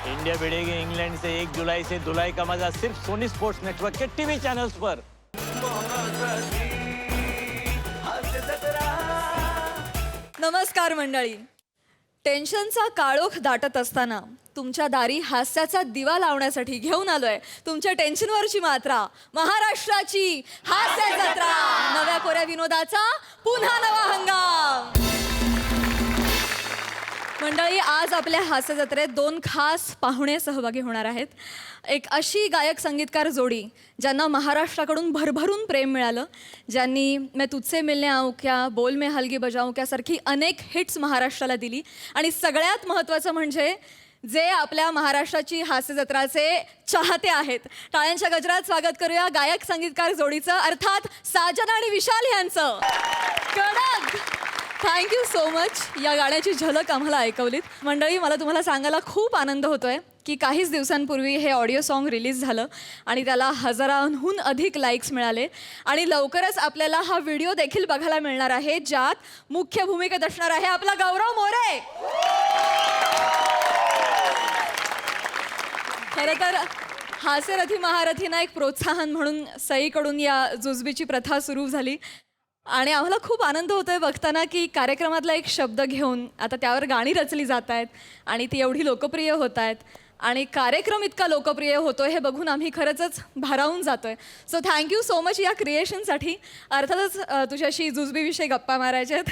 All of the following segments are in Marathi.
इंडिया भिड़ेगी इंग्लैंड से 1 जुलाई से धुलाई का मजा सिर्फ सोनी स्पोर्ट्स नेटवर्क के टीवी चैनल्स पर। नमस्कार मंडळी. टेन्शनचा काळोख दाटत असताना तुमच्या दारी हास्याचा दिवा लावण्यासाठी घेऊन आलोय तुमच्या टेन्शनवरची मात्रा, महाराष्ट्राची हास्य जत्रा. नव्या कोऱ्या विनोदाचा पुन्हा नवा हंगाम. मंडळी, आज आपल्या हास्य जत्रेत 2 खास पाहुणे सहभागी होणार आहेत. एक अशी गायक संगीतकार जोडी ज्यांना महाराष्ट्राकडून भरभरून प्रेम मिळालं, ज्यांनी मैं तुझसे मिलने आऊं क्या, बोल में हलगी बजाऊं क्या सारखी अनेक हिट्स महाराष्ट्राला दिली. आणि सगळ्यात महत्त्वाचं म्हणजे जे आपल्या महाराष्ट्राची हास्य जत्राचे चाहते आहेत. टाळ्यांच्या गजरात स्वागत करूया गायक संगीतकार जोडीचं, अर्थात साजन आणि विशाल यांचं. कडक. Thank you so much. या गाण्याची झलक आम्हाला ऐकवलीत. मंडळी, मला तुम्हाला सांगायला खूप आनंद होतोय की काहीच दिवसांपूर्वी हे ऑडिओ सॉन्ग रिलीज झालं आणि त्याला हजारांहून अधिक लाईक्स मिळाले. आणि लवकरच आपल्याला हा व्हिडिओ देखील बघायला मिळणार आहे, ज्यात मुख्य भूमिकेत असणार आहे आपला गौरव मोरे. खरं तर हास्यरथी महारथींना एक प्रोत्साहन म्हणून सईकडून या जुजबीची प्रथा सुरू झाली. आणि आम्हाला खूप आनंद होतोय बघताना की कार्यक्रमातला एक शब्द घेऊन आता त्यावर गाणी रचली जात आहेत आणि ती एवढी लोकप्रिय होत आहेत. आणि कार्यक्रम इतका लोकप्रिय होतोय हे बघून आम्ही खरंच भारावून जातोय. सो थँक्यू सो मच या क्रिएशनसाठी. अर्थातच तुझ्याशी जुजबीविषयी गप्पा मारायच्या आहेत,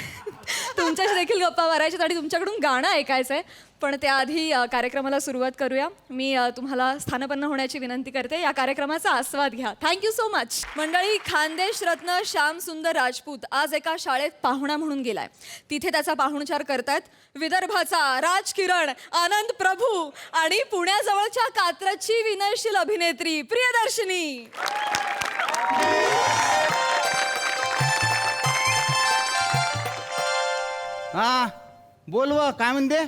तुमच्याशी देखील गप्पा मारायच्या आहेत आणि तुमच्याकडून गाणं ऐकायचं आहे. पण त्याआधी कार्यक्रमाला सुरुवात करूया. मी तुम्हाला स्थानपन्न होण्याची विनंती करते. या कार्यक्रमाचा आस्वाद घ्या. Thank you so much. मंडळी, खानदेश रत्न श्याम सुंदर राजपूत आज एका शाळेत पाहुणा म्हणून गेलाय. तिथे त्याचा पाहुणचार करतायत विदर्भाचा राजकिरण आनंद प्रभू आणि पुण्याजवळच्या कात्रजची विनयशील अभिनेत्री प्रियदर्शनी. हा बोल व काय म्हणते.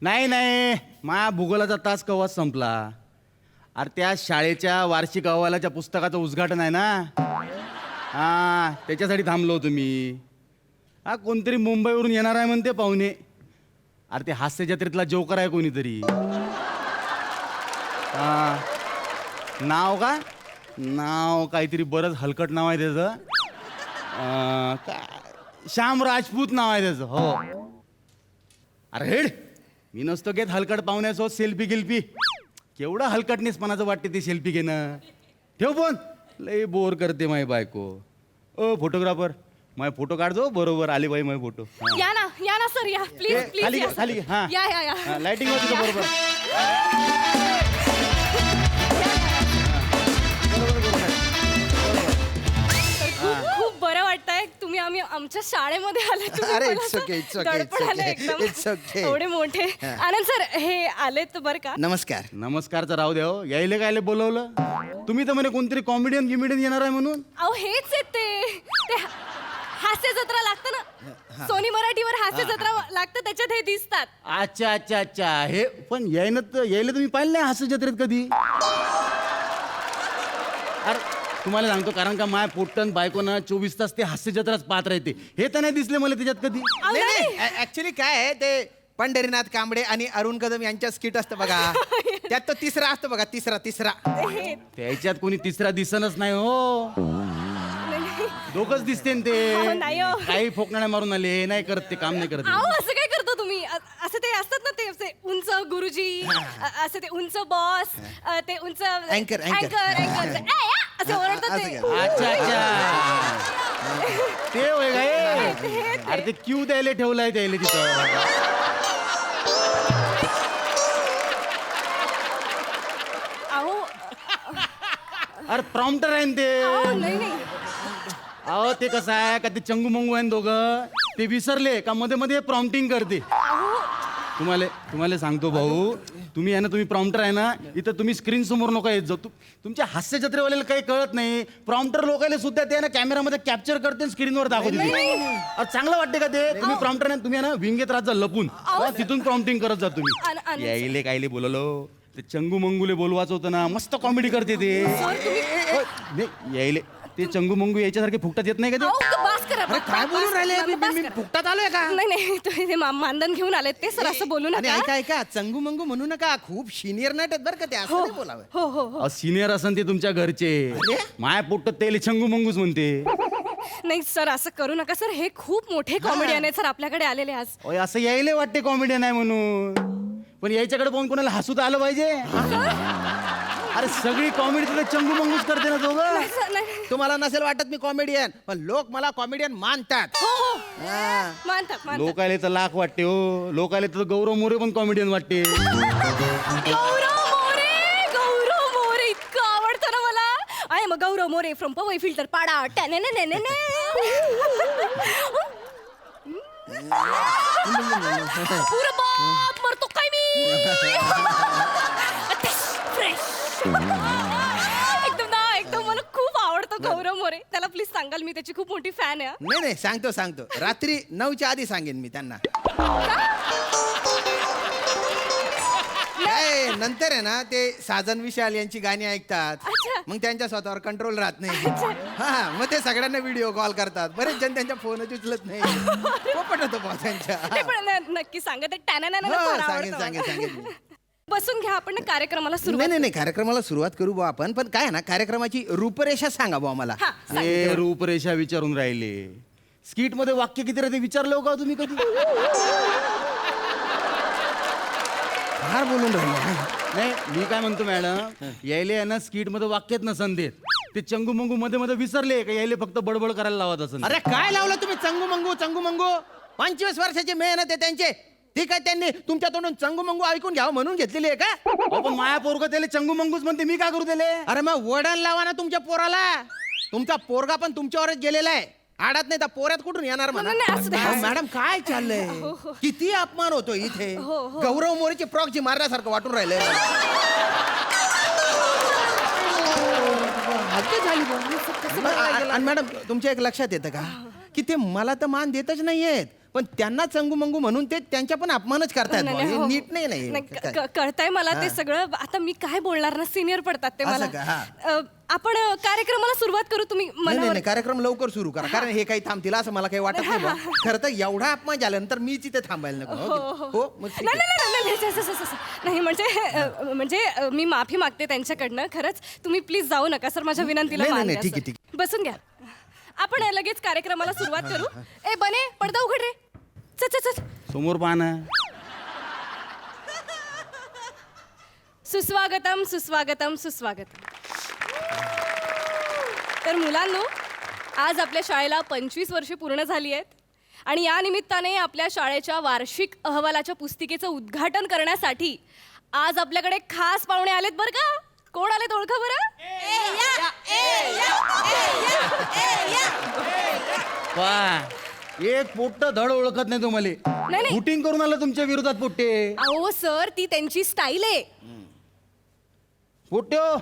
नाही नाही, माझ्या भूगोलाचा तास कवाच संपला. अरे त्या शाळेच्या वार्षिक अहवालाच्या पुस्तकाचं उद्घाटन आहे ना, हा त्याच्यासाठी थांबलो होतो मी. हा कोणतरी मुंबईवरून येणार आहे म्हणते पाहुणे. अरे ते हास्य जत्रेतला जोकर आहे कोणीतरी. हा नाव का, नाव काहीतरी बरंच हलकट नाव आहे त्याचं. श्याम राजपूत नाव आहे त्याचं. हो. अरे हेड, मी नसतो घेत हलकट पाहुण्यासोबत सेल्फी गिल्फी. केवढं हलकटनेसपणाचं वाटते ते सेल्फी घेणं. ठेव फोन, लय बोर करते माझी बायको. ओ फोटोग्राफर, माझे फोटो काढजो. बरोबर आले बाई माझे फोटो. या ना सर, या प्लीज प्लीज. खाली खाली. हा या लाइटिंग होती बरोबर. खूप बरं वाटतंय तुम्ही आमच्या शाळेमध्ये आले. अरे, it's okay, it's okay, it's okay. It's okay. एवढे मोठे. आनंद सर हे आलेत बरं का. नमस्कार. नमस्कारचं राहू द्या हो. यायले कायले बोलवलं तुम्ही? तर म्हणे कोणतरी कॉमेडियन गिमेडियन येणार आहे म्हणून. अहो हेच आहेत ते हास्य जत्रा लागतं ना, सोनी मराठीवर हास्य जत्रा लागतं, त्याच्यात हे दिसतात. अच्छा अच्छा अच्छा. हे पण यायला तुम्ही पाहिलं नाही हास्य जत्रेत कधी. अरे तुम्हाला सांगतो, कारण का माय पोट्टन बायकोनं 24 तास ते हास्य जत्राच पाहत राहते. हे तर नाही दिसले मला त्याच्यात कधी. नाही ऍक्च्युली काय आहे ते, पंढरीनाथ कांबळे आणि अरुण कदम यांच्या स्किट असतं बघा. त्यात तो तिसरा असतो बघा, तिसरा. त्याच्यात कोणी तिसरा दिसनच नाही हो. दोघच दिसते ते. नाही हो. काही फोकणाने मारून आले. हे नाही करत ते, काम नाही करत. अहो असं काय करतो तुम्ही? असं ते असतात ना ते असे उंच गुरुजी, असं ते उंच बॉस, ते उंच Anchor. असे ओरडतात ते. अच्छा अच्छा, ते होय काय. अरे ते क्यू द्यायला ठेवलाय त्याला तिथं. अहो अरे प्रॉम्प्टर आहे ना ते. नाही अहो ते कसं आहे का, ते चंगू मंगू आहे दोघं. ते विसरले का मध्ये मध्ये प्रॉम्प्टिंग करते. तुम्हाला सांगतो भाऊ, तुम्ही आहे ना, तुम्ही प्रॉम्प्टर आहे ना, इथं तुम्ही स्क्रीन समोर नका येत जाऊ. तुमच्या हास्य जत्रेवाल्याला काही कळत नाही. प्रॉम्प्टर लोकांना सुद्धा ते ना कॅमेरामध्ये कॅप्चर करते, स्क्रीनवर दाखवते. चांगलं वाटते का ते? तुम्ही प्रॉम्प्टर आहे, तुम्ही आहे ना विंगेत राहत जा लपून, तिथून प्रॉम्प्टिंग करत जा तुम्ही. यायले कायले बोललो, ते चंगू मंगूले बोलवायचं होतं ना, मस्त कॉमेडी करते ते. यायले ते चंगू मंगू याच्यासारखे फुकटात येत नाही का ते? करा अरे काय बोलून राहिले मी फुकटात आलोय का? नाही नाही तुम्ही ते मानधन घेऊन आलेत ते सर असं बोलू आणि नका. ऐका ऐका चंगू मंगू म्हणू नका, खूप सिनियर नट आहेत बरं का ते, असं नाही बोलावं. हो हो हो सिनियर असन ते तुमच्या घरचे माया पोट्ट तेले चंगू मंगूच म्हणते. नाही सर असं करू नका सर, हे खूप मोठे कॉमेडियन आहेत सर आपल्याकडे आलेले आज. ओय, असं यायला वाटते कॉमेडियन आहे म्हणून, पण याच्याकडे पाहून कोणाला हसूत आलं पाहिजे. अरे सगळी कॉमेडी तुला चंगू मंगूच करते ना दोघं. नाही, सर, नाही. तुम्हाला नसेल वाटत मी कॉमेडियन, पण लोक मला कॉमेडियन मानतात. हो हो हा. मानतात लोकायले तर लाख वाटते हो, लोकायले तर गौरव मोरे पण कॉमेडियन वाटते. गौरव मोरे इतकं आवडतं ना मला. I am Gaurav More from Powai Filter Pada. पुरं बाप मरतो काय मी. फ्रेश एकदम मला खूप आवडतो गौरव मोरे. त्याला प्लीज सांगाल, मी त्याची खूप मोठी फॅन आहे. नाही नाही सांगतो रात्री 9च्या आधी सांगेन मी त्यांना. काय नंतर आहे ना ते साजन विशाल यांची गाणी ऐकतात, अच्छा. मग त्यांच्या स्वतःवर कंट्रोल राहत नाही. हा मग ते सगळ्यांना व्हिडिओ कॉल करतात, बरेच जण त्यांच्या फोनच उचलत नाही. पोपट होतो बॉ त्यांच्या. नाही, पण नक्की सांगा ते टॅनाना हो, सांगेन मी. बसून घ्या आपण ना कार्यक्रमाला सुरुवात. नाही कार्यक्रमाला सुरुवात करू बा आपण, पण काय ना कार्यक्रमाची रूपरेषा सांगा बा मला. हा, हे रूपरेषा विचारून राहिले. स्किट मध्ये वाक्य किती राहते विचारलं का तुम्ही कधी? फार बोलून राहिले. नाही मी काय म्हणतो मॅडम, यायले आहे ना स्किट मध्ये वाक्यात नसन देत, ते चंगू मंगू मध्ये मध्ये विसरले का यायले फक्त बडबड करायला लावत असन. अरे काय लावलं तुम्ही चंगू मंगू 25 वर्षाची मेहनत आहे त्यांचे. ठीक आहे, त्यांनी तुमच्या तोंडून चंगू मंगू ऐकून घ्यावं म्हणून घेतलेली आहे का? अहो, पण माया पोरगा त्याला चंगू मंगूच म्हणते, मी काय करू त्याले? अरे मग वडण लावा ना तुमच्या पोराला. तुमचा पोरगा पण तुमच्यावरच गेलेला आहे. आडात नाही तर पोऱ्यात कुठून येणार म्हणा. नाही, असू दे. अहो, मॅडम काय चाललंय? किती अपमान होतो इथे. गौरव मोरेची प्रॉक्सी मारण्यासारखं वाटून राहिलंय. आणि मॅडम तुमच्या एक लक्षात येतं का की ते मला तर मान देतच नाहीयेत, पण त्यांना चंगू मंगू म्हणून ते त्यांच्या पण अपमानच करतायत. नाही, हो. नीट नाही. कळतंय मला ते सगळं. आता मी काय बोलणार ना, सिनियर पडतात ते मला. असं का? हा. आपण कार्यक्रमाला सुरुवात करू. तुम्ही नाही कार्यक्रम लवकर सुरू करा, कारण हे काही थांबतील असं मला काही वाटत नाही बा. खरं तर एवढा अपमान झाल्यानंतर मी तिथे थांबायला नको. हो मग ठीक आहे. नाही म्हणजे मी माफी मागते त्यांच्याकडनं. खरंच तुम्ही प्लीज जाऊ नका सर, माझ्या विनंतीला मान नाही, द्या, ठीक आहे, सर. ठीक बसून घ्या. आपण लगेच कार्यक्रमाला सुरुवात करू. ए बने, पडदा उघड रे. चल. समोर पाहना. सुस्वागतम. तर मुलांनो, आज आपल्या शाळेला 25 वर्षे पूर्ण झाली आहेत आणि या निमित्ताने आपल्या शाळेच्या वार्षिक अहवालाच्या पुस्तिकेचं उद्घाटन करण्यासाठी आज आपल्याकडे खास पाहुणे आलेत बरं का. कोण आलेत ओळखा बरं? एक पोट्ट धड ओळखत नाही तुम्हाला. नाही. शूटिंग करून आलं तुमच्या विरोधात पोट्टे. अहो सर, ती त्यांची स्टाईल आहे. पोट्टे हो,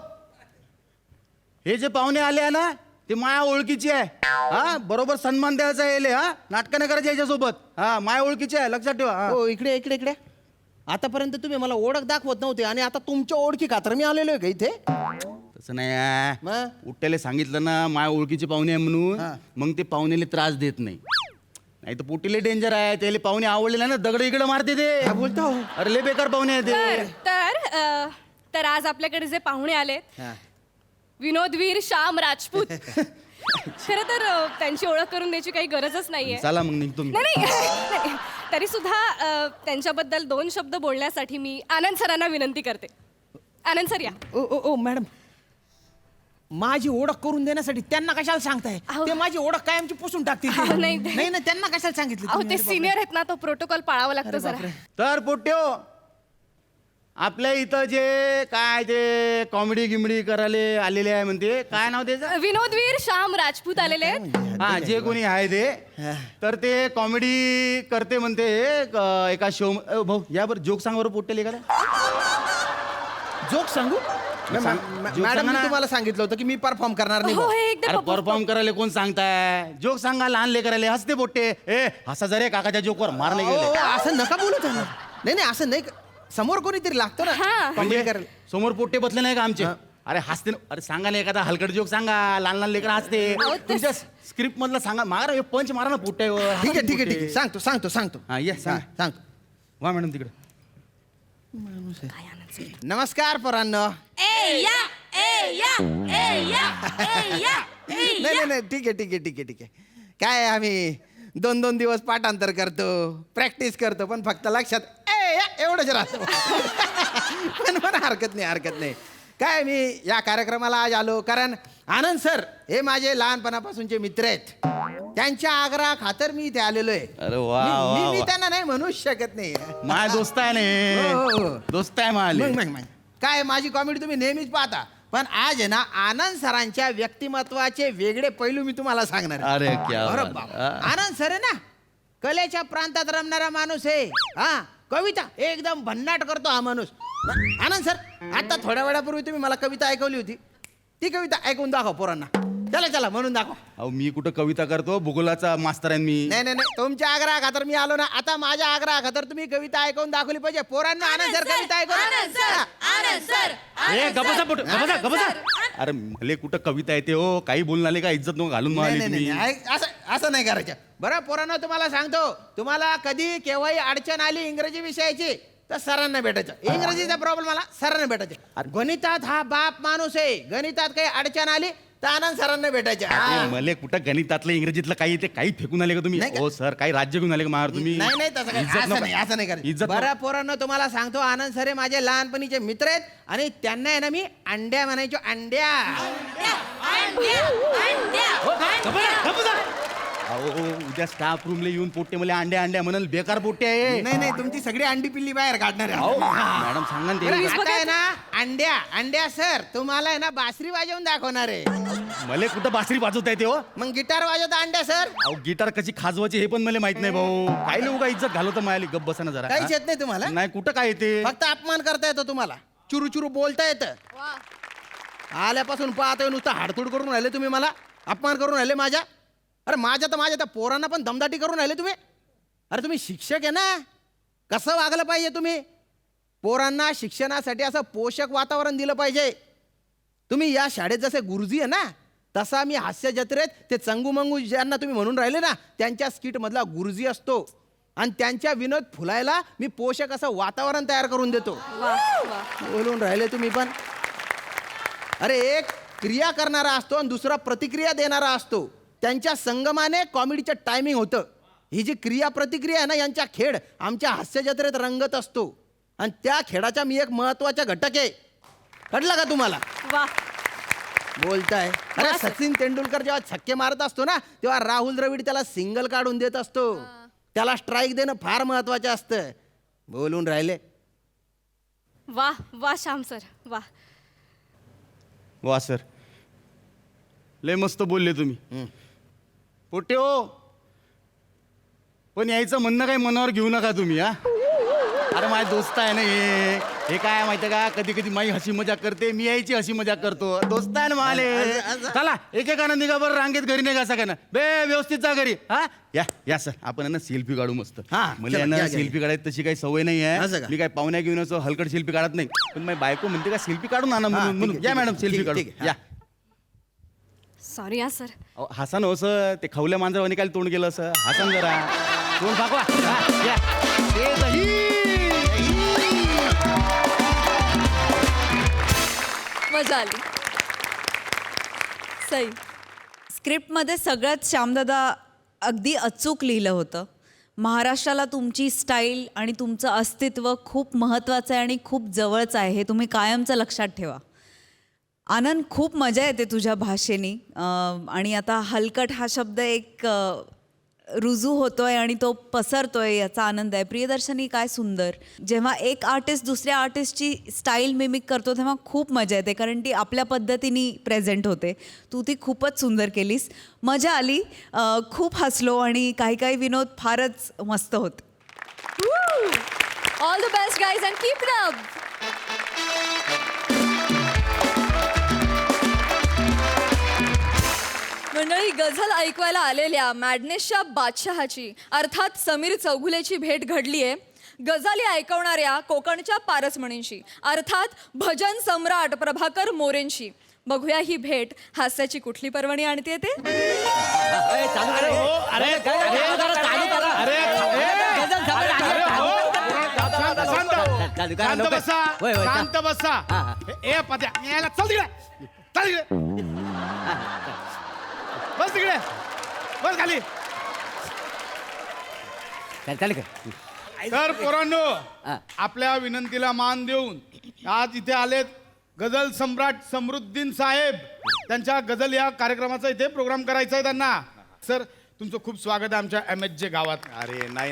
हे जे पाहुणे आले आहे ना ते माया ओळखीची आहे. हा बरोबर सन्मान द्यायचा यायले. हा नाटकं नाही करायचे याच्यासोबत. हा माया ओळखीची आहे, लक्षात ठेवा. हा. हो इकडे आतापर्यंत तुम्ही मला ओळख दाखवत नव्हते आणि आता तुमच्या ओळखी खातर मी आलेलो आहे का इथे? तसं नाही आहे. मग? पोट्ट्याला सांगितलं ना माया ओळखीचे पाहुणे आहे म्हणून, हा. मग ते पाहुणेले त्रास देत नाही. नाही तर पोटीले डेंजर आहे. त्याला पाहुणे आवडले ना दगड इकडे मारते ते. काय बोलतो? अरे लय बेकार पाहुणे आहे ते. तर आज आपल्याकडे जे पाहुणे आलेत, हा. विनोदवीर श्याम राजपूत. खरं तर त्यांची ओळख करून द्यायची काही गरजच नाहीये. चला मग निघतो मी. नाही तरी सुद्धा त्यांच्याबद्दल 2 शब्द बोलण्यासाठी मी आनंद सरांना विनंती करते. आनंद सर या. ओ मॅडम, माझी ओळख करून देण्यासाठी त्यांना कशाला सांगताय? अहो. ते माझी ओळख कायमची पुसून टाकतील. अहो, नाही. नाही त्यांना कशाला सांगितलं अहो तुम्ही? ते अरे बापरे. सिनियर आहेत ना, तो प्रोटोकॉल पाळावा लागतो जरा. तर पोट्ट्यो, आपल्या इथं जे काय ते कॉमेडी गिमडी करायला आलेले आहे म्हणते, काय नाव त्याचं? विनोदवीर श्याम राजपूत आलेले आहेत. हा जे कोणी आहे ते, तर ते कॉमेडी करते म्हणते एका शो. भाऊ या बरं जोक सांग बरं पोट्टेल एखादा. जोक सांगू? जोक मॅडम सांगा मी ना. तुम्हाला सांगितलं होतं की मी परफॉर्म करणार नाही हो बुवा. हे एकदम अरे परफॉर्म करायला कोण सांगताय? जोक सांगा, लहान लेकराले हसते पोट्टे. ए हसा जरे काकाच्या जोकवर मारले अहो, गेले. असं नका बोलू त्यांना. नाही असं नाही. समोर कोणीतरी लागतो ना हा. कॉमेडी करायला. समोर पोट्टे बसले नाही का आमचे? अरे हसते ना. अरे सांगा ना एखादा हलकट जोक सांगा. लहान लहान लेकर हसते. तुमच्या स्क्रिप्ट मधला सांगा. मारा हे पंच मारा ना पोट्यावर. ठीक आहे ठीक आहे ठीक आहे सांगतो हा ये सांगा. सांगतो. वा मॅडम तिकडे. नमस्कार पोरांनो. नाही ठीक आहे काय आम्ही 2-2 दिवस पाठांतर करतो, प्रॅक्टिस करतो, पण फक्त लक्षात एवढंच राहतो. पण हरकत नाही. काय मी या कार्यक्रमाला आज आलो कारण आनंद सर हे माझे लहानपणापासूनचे मित्र आहेत. त्यांच्या आग्रहा खातर मी इथे आलेलो आहे. अरे वा मी त्यांना नाही म्हणूच शकत नाही. माय दोस्त आहे हो. ना. दोस्त आहे माले. मग. काय माझी कॉमेडी तुम्ही नेहमीच पाहता, पण आज आहे ना आनंद सरांच्या व्यक्तिमत्वाचे वेगळे पैलू मी तुम्हाला सांगणार आहे. अरे क्या अरे बात. बाप. आनंद सर आहे ना कलेच्या प्रांतात रमणारा माणूस आहे. हा कविता एकदम भन्नाट करतो हा माणूस. आनंद सर आता थोड्या वेळापूर्वी तुम्ही मला कविता ऐकवली होती. ती कविता ऐकून दाखव पोरांना. चला म्हणून दाखव. अहो मी कुठं कविता करतो. भूगोलाचा मास्तर आहे मी. नाही तुमच्या आग्रहा खातर मी आलो ना. आता माझ्या आग्रहा खातर तुम्ही कविता ऐकून दाखवली पाहिजे. पोरांना आनंद सर कविता गबसा. अरे मले कुठं कविता येते हो. काही बोलून आले का इज्जत नको घालून मारली तुम्ही. असं नाही करायचं. बरं पोरांना तुम्हाला सांगतो, तुम्हाला कधी केव्हाही अडचण आली इंग्रजी विषयाची तर सरांना भेटायचं. इंग्रजीचा प्रॉब्लेम मला सरांना भेटायचं. गणितात हा बाप माणूस आहे. गणितात काही अडचण आली तर आनंद सरांना भेटायचे. मले कुठं गणितातलं इंग्रजीतलं काही ते काही फेकून आले का तुम्ही. नाही का? हो सर काही राज्य घेऊन आले का मार तुम्ही. नाही तसं काही. इज्जत असं नको. नाही करायचं. इज्जत बरं पोरांनो तुम्हाला सांगतो, आनंद सर हे माझे लहानपणीचे मित्र आहेत आणि त्यांना आहे ना मी अंड्या म्हणायचो. अंड्या. अहो उद्या स्टाफ रूमला येऊन पोट्टे मला अंड्या म्हणाल. बेकार पोट्टे आहे. नाही तुमची सगळी अंडी पिल्ली बाहेर काढणार आहे. अहो मॅडम सांगा ना बरं, ते. आता आहे ना अंड्या सर तुम्हाला आहे ना बासरी वाजवून दाखवणार आहे. मले कुठं बासरी वाजवता येते हो. मग गिटार वाजवता अंड्या सर. अहो गिटार कशी खाजवायची हे पण मला माहित नाही भाऊ. काय लोक इज्जत घालवतं मायाली. गप बसा ना जरा. काहीच येत नाही तुम्हाला. नाही कुठं काय येते. फक्त अपमान करता येतो तुम्हाला. चुरू बोलता येतं. आल्यापासून पाहतोय नुसतं हाडतूड करून राहिले तुम्ही. मला अपमान करून राहिले माझ्या. अरे माझ्या त्या पोरांना पण दमदाटी करून राहिले तुम्ही. अरे तुम्ही शिक्षक आहे ना, कसं वागलं पाहिजे तुम्ही. पोरांना शिक्षणासाठी असं पोषक वातावरण दिलं पाहिजे. तुम्ही या शाळेत जसे गुरुजी आहे ना, तसा मी हास्य जत्रेत ते चंगू ज्यांना तुम्ही म्हणून राहिले ना त्यांच्या स्किटमधला गुरुजी असतो. आणि त्यांच्या विनोद फुलायला मी पोषक असं वातावरण तयार करून देतो. बोलून राहिले तुम्ही पण. अरे एक क्रिया करणारा असतो आणि दुसरा प्रतिक्रिया देणारा असतो. त्यांच्या संगमाने कॉमेडीचं टायमिंग होतं. ही जी क्रिया प्रतिक्रिया आहे ना यांच्या खेळ आमच्या हास्य जत्रेत रंगत असतो. आणि त्या खेळाचा मी एक महत्वाचा घटक आहे. कळलं का तुम्हाला. वा बोलताय. अरे सचिन तेंडुलकर जेव्हा छक्के मारत असतो ना तेव्हा राहुल द्रविड त्याला सिंगल काढून देत असतो. त्याला स्ट्राईक देणं फार महत्वाचं असतं. बोलून राहिले. वा श्याम सर वा. वा सर लय मस्त बोलले तुम्ही. पोटे हो पण यायचं म्हणणं काही मनावर घेऊ नका तुम्ही. हा अरे माझे दोस्त आहे ना हे काय माहिती का. कधी माई हसी मजाक करते. मी यायची हसी मजाक करतो. दोस्त आहे ना माले. चला एकेकानं निघा बरं रांगेत. घरी निघा सगळ्यांना. व्यवस्थित जा घरी. हा या सर आपण ना सेल्फी काढू मस्त. मला ना सेल्फी काढायची तशी काही सवय नाही आहे. मी काय पाहुण्या घेऊन असं हलकट सेल्फी काढत नाही. पण माझी बायको म्हणते का सेल्फी काढून आणा म्हणून. या मॅडम सेल्फी काढू या. सॉरी हा सर. हसा न असं ते खवल्या मांजरावानी काय तोंड केलं असं. हसन जरा तोंड फाकवा. या ते दही. मजा आली. सई. स्क्रिप्टमध्ये सगळ्यात श्यामदादा अगदी अचूक लिहिलं होतं. महाराष्ट्राला तुमची स्टाईल आणि तुमचं अस्तित्व खूप महत्त्वाचं आहे आणि खूप जवळचं आहे. हे तुम्ही कायमचं लक्षात ठेवा. आनंद खूप मजा येते तुझ्या भाषेनी. आणि आता हलकट हा शब्द एक रुजू होतोय आणि तो पसरतोय याचा आनंद आहे. प्रियदर्शनी काय सुंदर. जेव्हा एक आर्टिस्ट दुसऱ्या आर्टिस्टची स्टाईल मिमिक करतो तेव्हा खूप मजा येते कारण ती आपल्या पद्धतीने प्रेझेंट होते. तू ती खूपच सुंदर केलीस. मजा आली. खूप हसलो आणि काही विनोद फारच मस्त होते. All the best guys and keep it up. मंडळी गझल ऐकवायला आलेल्या मॅडनेसच्या बादशहाची अर्थात समीर चौघुलेची भेट घडली आहे. गझाली ऐकवणाऱ्या कोकणच्या पारसमणींशी अर्थात भजन सम्राट प्रभाकर मोरेंशी. बघूया ही भेट हास्याची कुठली पर्वणी आणते ते. शांत बसा, शांत बसा. ए पद्या यायला चल तिकडे, चल तिकडे, बस तिकडे, बस खाली. तर पोरांनो, आपल्या विनंतीला मान देऊन आज इथे आलेत गझल सम्राट समृद्दीन साहेब. त्यांच्या गझल या कार्यक्रमाचा इथे प्रोग्राम करायचा आहे त्यांना. सर, तुमचं खूप स्वागत आहे आमच्या MHJ गावात. अरे नाही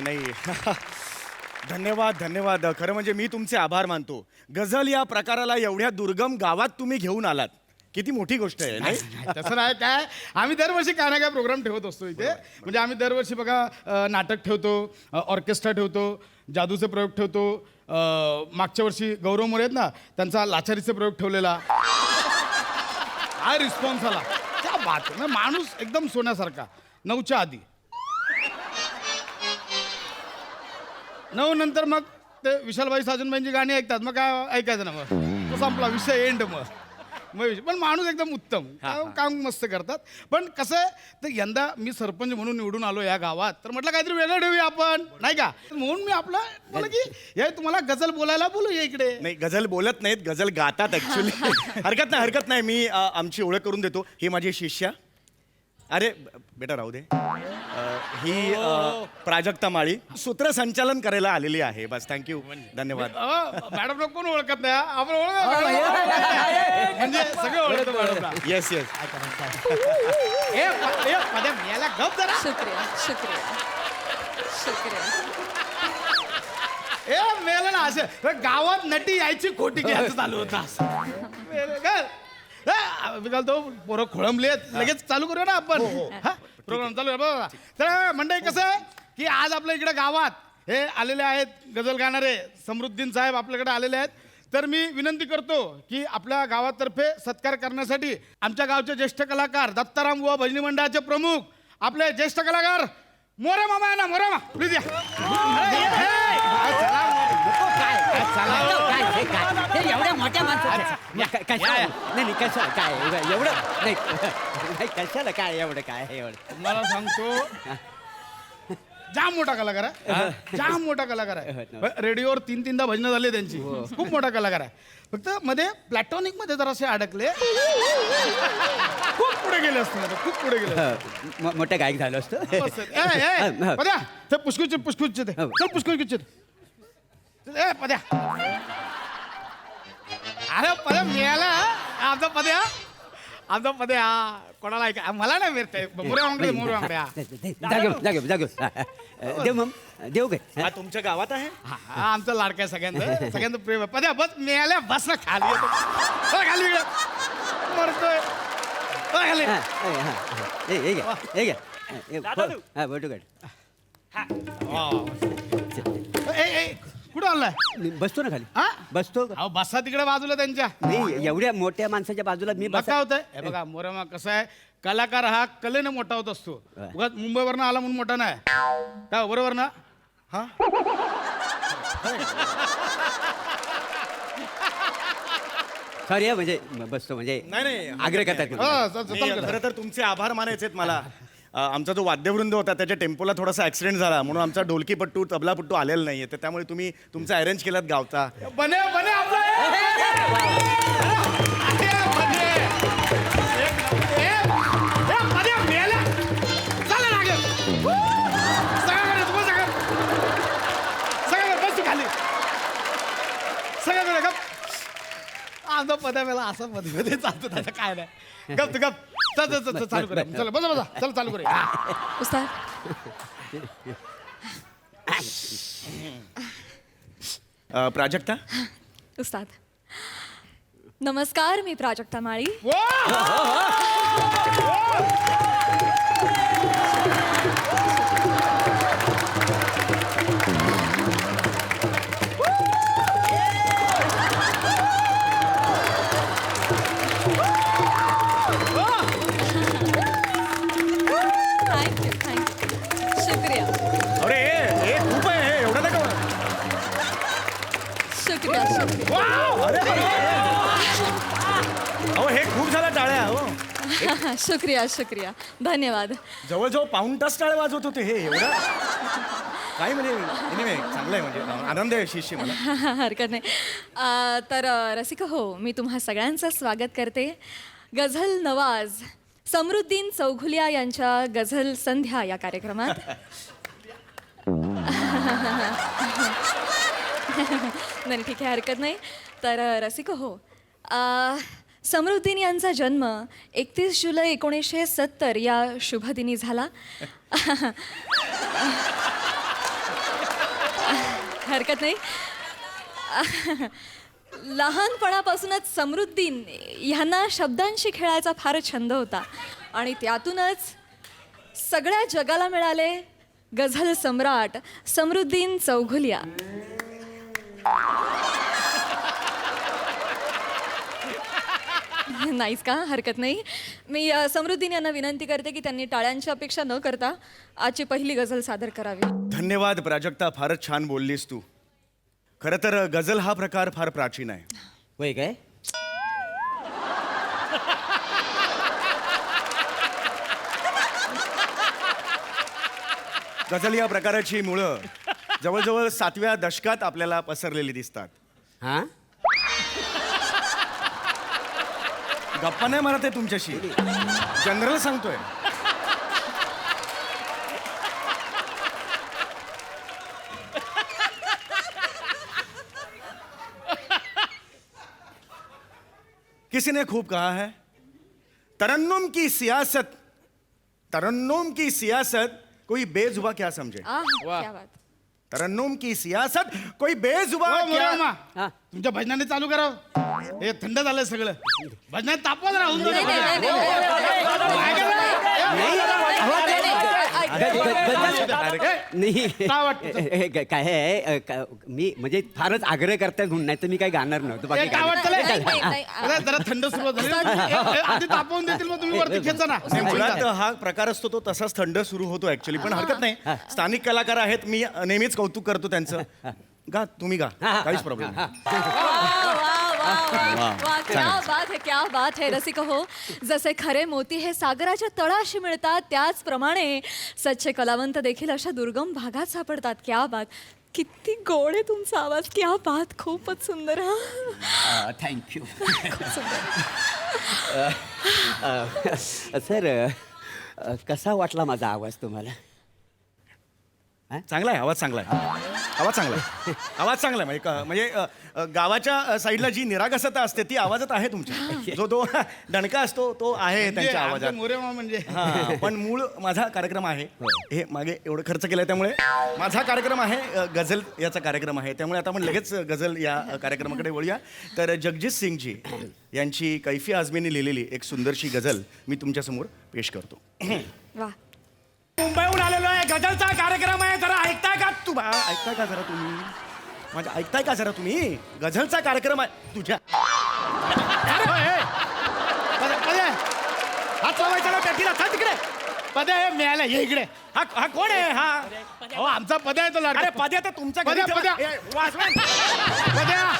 धन्यवाद धन्यवाद. खरं म्हणजे मी तुमचे आभार मानतो. गझल या प्रकाराला एवढ्या दुर्गम गावात तुम्ही घेऊन आलात, किती मोठी गोष्ट आहे नाही? तसं नाही काय, आम्ही दरवर्षी काय ना काय प्रोग्राम ठेवत असतो इथे. म्हणजे आम्ही दरवर्षी बघा नाटक ठेवतो, ऑर्केस्ट्रा ठेवतो, जादूचे प्रयोग ठेवतो. मागच्या वर्षी गौरव मोरे आहेत ना, त्यांचा लाचारीचे प्रयोग ठेवलेला. काय रिस्पॉन्स आला, क्या बात आहे. म्हणजे माणूस एकदम सोन्यासारखा. 9च्या आधी, 9 नंतर मग ते विशालबाई साजनबाईंची गाणी ऐकतात. मग काय ऐकायचं ना, मग तो संपला विषय, एंड. मग पण माणूस एकदम उत्तम, काम मस्त करतात. पण कसं आहे, तर यंदा मी सरपंच म्हणून निवडून आलो या गावात, तर म्हटलं काहीतरी वेगळं ठेवूया आपण, नाही का? म्हणून मी आपलं बोला की हे तुम्हाला गझल बोलायला बोलूया इकडे. नाही, गझल बोलत नाहीत, गझल गातात ऍक्च्युली. हरकत नाही. मी आमची ओळख करून देतो. ही माझी शिष्या. अरे बेटा राहू दे. ही प्राजक्ता माळी सूत्रसंचालन करायला आलेली आहे. बस, थँक्यू, धन्यवाद. मॅडम कोण ओळखत नाही, आपण म्हणजे सगळे ओळखतो मॅडमला. येस याला गप जरा. शुक्रिया शुक्रिया शुक्रिया. ए मेलं ना, असं गावात नटी यायची खोटी घ्यायचं चालू होतं असं. तो पोरं खोळंबले, लगेच चालू करूया ना आपण. प्रोग्राम चालू आहे बघा. तर मंडळी, कसं आहे की आज आपल्या इकडे गावात हे आलेले आहेत गझल गाणारे समृद्दीन साहेब आपल्याकडे आलेले आहेत. तर मी विनंती करतो की आपल्या गावातर्फे सत्कार करण्यासाठी आमच्या गावचे ज्येष्ठ कलाकार दत्ताराम बुवा भजनी मंडळाचे प्रमुख आपले ज्येष्ठ कलाकार मोरे मामा आहे ना, मोरे मामा प्लीज या. एवढ्या मोठ्या माणसाचं नाही कसं काय एवढं नाही कशाला काय एवढं काय एवढं. मला सांगतो, जाम मोठा कलाकार आहे, जाम मोठा कलाकार आहे. रेडिओवर 3-3दा भजनं झाली त्यांची. खूप मोठा कलाकार आहे. फक्त मध्ये प्लॅटॉनिक मध्ये जरासे अडकले. खूप पुढे गेले असते, खूप पुढे गेले. मोठं गायक झालं असतं. पद्या ते पुष्कुच ते चल पुष्कुच. ए पद्या, अरे पद्या मिळाला आमचा पद्या, आमचा पद्या. कोणाला ऐका, मला नाही मिळते. मोरे वांगडे, मोरे वांगड्या. जागे देव मग देऊ काय. हा तुमच्या गावात आहे? हा आमचा लाडका आहे सगळ्यांचं, सगळ्यांचं प्रेम आहे. पद्या बस मिळाल्या, बस ना खाली येतो. खाली मरतोय खाली. फोटो काढ. कुठं आलाय? बसतो ना खाली. हा बसतो. अहो बसा तिकडे बाजूला त्यांच्या. नाही, एवढ्या मोठ्या माणसाच्या बाजूला मी बसा होतंय. हे बघा मोरेमा, कसं आहे, कलाकार हा कलेने मोठा होत असतो. उगाच मुंबईवरनं आला म्हणून मोठा नाही काय, बरोबर ना? हा सॉरी म्हणजे बसतो म्हणजे नाही आग्रह करतात. खरं तर तुमचे आभार मानायचे आहेत मला. आमचा जो वाद्यवृंद होता त्याच्या टेम्पोला थोडासा ऍक्सिडेंट झाला, म्हणून आमचा ढोलकीपट्टू तबलापट्टू आलेला नाहीये. तर त्यामुळे तुम्ही तुमचा अरेंज केलात गावचा. बने आपला आमचा पद्या मेला असा मध्ये चालतो, त्याचं काय नाही. गप गप चल चालू करूया. चला बसा चल चालू करूया. उस्ताद, प्राजक्ता, उस्ताद नमस्कार. मी प्राजक्ता माळी. थँक्यू शुक्रिया. अरे हे खूप आहे, एवढं नका. शुक्रिया शुक्रिया धन्यवाद. जवळजवळ पाऊण तास टाळे वाजवत होते हे एवढं काय म्हणजे anyway, चांगलं आहे म्हणजे आनंद आहे शिष्य मला. हरकत नाही. तर रसिक हो, मी तुम्हा सगळ्यांचं स्वागत करते. गझल नवाज समृद्दीन चौघुलिया यांच्या गझल संध्या या कार्यक्रमात. नाही ठीक आहे, हरकत नाही. तर रसिक हो, समृद्दीन यांचा जन्म 31 जुलै 1970 या शुभदिनी झाला. हरकत नाही. लहानपणापासूनच समृद्दीन ह्यांना शब्दांशी खेळायचा फार छंद होता आणि त्यातूनच सगळ्या जगाला मिळाले गझल सम्राट समृद्दीन चौघुलिया. नाहीच का? हरकत नाही. मी समृद्दीन यांना विनंती करते की त्यांनी टाळ्यांची अपेक्षा न करता आजची पहिली गझल सादर करावी. धन्यवाद प्राजक्ता, फारच छान बोललीस तू. खरं तर गझल हा प्रकार फार प्राचीन आहे. होय काय? गझल या प्रकाराची मुळं जवळजवळ 7व्या दशकात आपल्याला पसरलेली दिसतात. हा गप्पा नाही मारत आहे तुमच्याशी, जनरल सांगतोय. किसी ने खूब कहा है, तरन्नुम की सियासत कोई बेजुबा क्या समझे. क्या बात. तरन्नुम की सियासत कोई बेजुबा क्या. हा. तुमच्या भजनाने चालू करा. हे थंड झालंय सगळं. भजनात तापत राहून नाही, नाही, नाही, नाही, नाही, नाही काय वाटतं? काय आहे मी म्हणजे फारच आग्रह करताय म्हणून, नाही तर मी काय गाणार नव्हतं. बाकी काय वाटतं? नाही, नाही, नाही. जरा थंड सुरुवात झाली. आधी तापवून देतील मग तुम्ही वरती खेचा ना. नाही, मुळात हा प्रकार असतो तो तसाच थंड सुरू होतो ऍक्च्युली, पण हरकत नाही. स्थानिक कलाकार आहेत, मी नेहमीच कौतुक करतो त्यांचं. गा, तुम्ही गा, काहीच प्रॉब्लेम नाही. वाह, क्या बात है, क्या बात है. रसिक हो, जसे खरे मोती हे सागराच्या तळाशी मिळतात त्याचप्रमाणे सच्चे कलावंत देखील अशा दुर्गम भागात सापडतात. क्या बात. किती गोड आहे तुमचा आवाज. क्या बात. खूपच सुंदर. थँक्यू. सर कसा वाटला माझा आवाज तुम्हाला? चांगला आहे, आवाज चांगला आहे. आवाज चांगला आहे. आवाज चांगला आहे. म्हणजे गावाच्या साईडला जी निरागसता असते ती आवाजात आहे तुमच्या. जो तो दणका असतो तो आहे त्यांच्या आवाजात. मोरेमा म्हणजे हा, पण मूळ माझा कार्यक्रम आहे. हे मागे एवढं खर्च केलाय त्यामुळे माझा कार्यक्रम आहे, गझल याचा कार्यक्रम आहे. त्यामुळे आता आपण लगेच गझल या कार्यक्रमाकडे वळूया. तर जगजीत सिंगजी यांची कैफी आझमीने लिहिलेली एक सुंदरशी गझल मी तुमच्यासमोर पेश करतो. वा. मुंबईहून आलेलो आहे, गझलचा कार्यक्रम आहे. जरा ऐकताय का ऐकताय का जरा तुम्ही माझ्या? ऐकताय का जरा तुम्ही? गझलचा कार्यक्रम आहे तुझ्या. हात लावायचा ना पेटीला. चल तिकडे. पदे मिळालं. ये इकडे. हा कोण आहे? हा हो, आमचा पदे आहे तो लाडका. अरे पद्या तर तुमचा पद्या, पद्या. पद्या.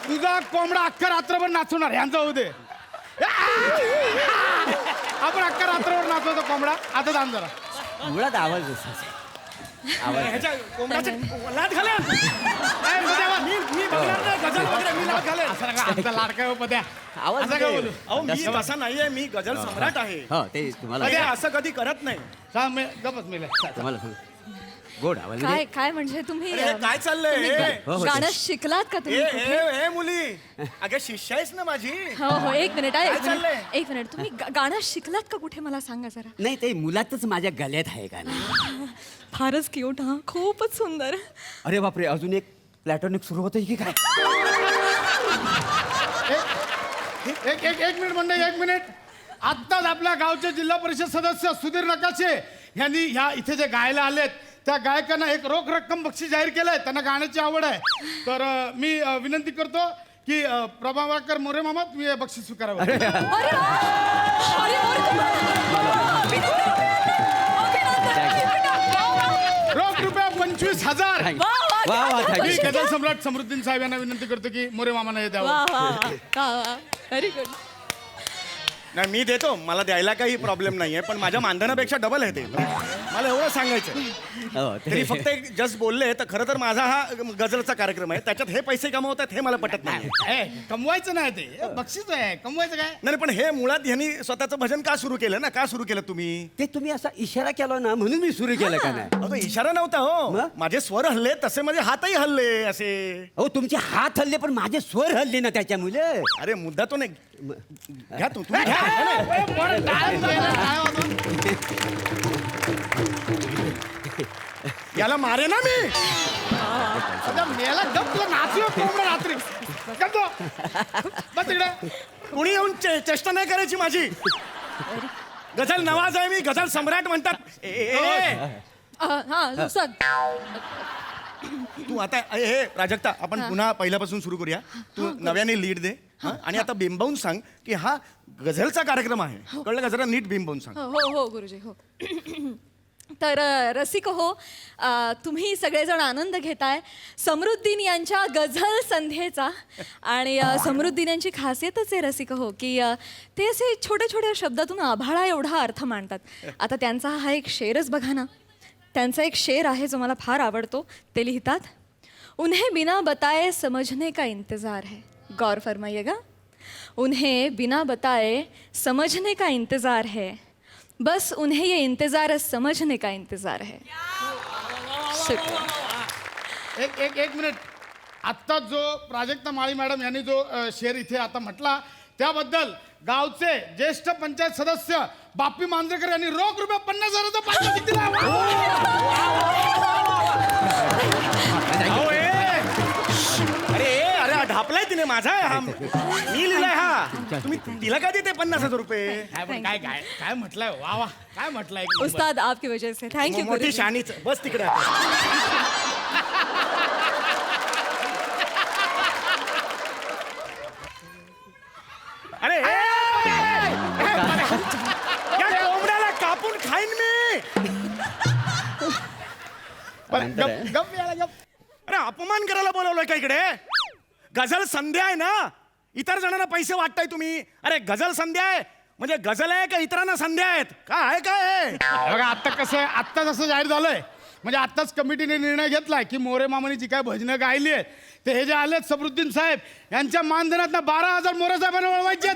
तुझा कोंबडा अख्खा रात्रभर नाचवणार. यांचा होऊ दे. आपण अख्खा रात्रभर नाचवतो कोंबडा. आता थांब जरा. मुळात आवाज असाच आहे. ह्याच्या कोंबड्याचे लाट घालेन. मी बघणार नाही गझल वगैरे. मी लाट घालेन. असं नका, आमचा लाडका आहे हो पद्या. आवाज असं का बोलू? अहो मी तसा नाहीये, मी गझल सम्राट आहे. हो ते तुम्हाला पद्या असं कधी करत नाही. सांग मी गपच मेले. तुम्हाला सांग गोड आवाज काय काय म्हणजे तुम्ही अरे, काय चाललंय? तुम्ही हो, हो, गाणं शिकलात का तुम्ही कुठे? ए मुली, अगं शिष्य आहेस ना माझी. हो हो, एक मिनिट आहे, काय एक मिनिट. चाललंय? एक मिनिट. तुम्ही गाणं शिकलात का कुठे मला सांगा जरा. नाही ते मुलातच माझ्या गल्यात आहे गाणं. फारच क्यूट. हा, खूपच सुंदर. अरे बापरे, अजून एक प्लॅटॉनिक सुरू होतं की काय? एक मिनिट म्हणजे एक मिनिट. आत्ताच आपल्या गावचे जिल्हा परिषद सदस्य सुधीर नकाशे यांनी ह्या इथे जे गायला आलेत त्या गायकांना एक रोख रक्कम बक्षीस जाहीर केलंय. त्यांना गाण्याची आवड आहे. तर मी विनंती करतो की प्रभाकर मोरे मामा तुम्ही हे बक्षीस स्वीकारावं. अरे वा! अरे वा! रोख रुपया 25,000. वा, वा, वा, वा, क्या thank मी you. गझल सम्राट समृद्दीन साहेब यांना विनंती करतो की मोरे मामांना हे द्यावं. वा वा. Very good. नाही मी देतो, मला द्यायला काही प्रॉब्लेम नाहीये, पण माझ्या मानधनापेक्षा डबल आहे ते. मला एवढं सांगायचं. हो, तरी फक्त एक जस्ट बोलले तर खरं तर माझा हा गझलचा कार्यक्रम आहे, त्याच्यात हे पैसे कमवतात हे मला पटत नाही. कमवायचं नाही ते बक्षीस आहे, कमवायचं काय? नाही पण हे मुळात ह्यांनी स्वतःचं भजन का सुरू केलं ना, का सुरू केलं तुम्ही? ते तुम्ही असा इशारा केला ना म्हणून मी सुरू केलं का नाही. अहो, तो इशारा नव्हता हो, मग? माझे स्वर हल्ले तसे माझे हातही हल्ले असे. हो तुमचे हात हल्ले पण माझे स्वर हल्ले ना त्याच्यामुळे. अरे मुद्दा तो नाही. घ्या तुम्ही घ्या. याला मारे ना मी. कुणी येऊन चेष्टा नाही करायची माझी. गझल नवाज आहे मी, गझल सम्राट म्हणतात. हा उस्ताद. तू आता हे प्राजक्ता आपण पुन्हा पहिल्यापासून सुरू करूया. तू नव्याने लीड दे हं? आणि आता बिंबवून सांग की हा गझलचा कार्यक्रम आहे, कळलं का? जरा नीट बिंबवून सांग. हो हो गुरुजी हो. तर रसिक हो, तुम्ही सगळेजण आनंद घेताय समृद्धीन यांच्या गझल संध्येचा. आणि समृद्धीन यांची खासियतच आहे रसिक हो की ते असे छोट्या छोट्या शब्दातून आभाळा एवढा अर्थ मांडतात. आता त्यांचा हा एक शेरच बघा ना. त्यांचा एक शेर आहे जो मला फार आवडतो. ते लिहितात, उन्हें बिना बताए समझने का इंतज़ार है. गौर फरमाइएगा. उन्हें बिना बताए समझने का इंतज़ार है, बस उन्हें ये इंतज़ार समझने का इंतज़ार है. शुक्रिया. एक मिनिट. आत्ता जो प्राजक्ता माळी मॅडम यांनी जो शेर इथे आता म्हटला त्याबद्दल गावचे ज्येष्ठ पंचायत सदस्य बाप्पी मांजरेकर यांनी रोख रुपये 50,000चा पारितोषिक दिला. अरे ढापलाय तिने माझा हा. मी लिहिलाय हा. तुम्ही तिला काय देते 50,000 रुपये? काय काय काय म्हटलंय? वा वा काय म्हटलंय? उस्ताद आपकी वजह से थैंक यू. मोठी शानीच. बस तिकडे आता. अरे या कोंबड्याला कापून खाईन मी. गप याला गप. अरे अपमान करायला बोलवलंय का इकडे? गझल संध्या आहे ना, इतर जणांना पैसे वाटताय तुम्ही. अरे गझल संध्या आहे म्हणजे गझल आहे का इतरांना संध्या आहेत? काय काय बघा आता कसं आहे, आत्ता जसं जाहीर झालंय म्हणजे आत्ताच कमिटीने निर्णय घेतलाय की मोरे मामानी जी काय भजनं गायली आहेत ते हे जे आलेत समृद्धीन साहेब यांच्या मानधनात 12,000 मोरे साहेबांना वळवायचे.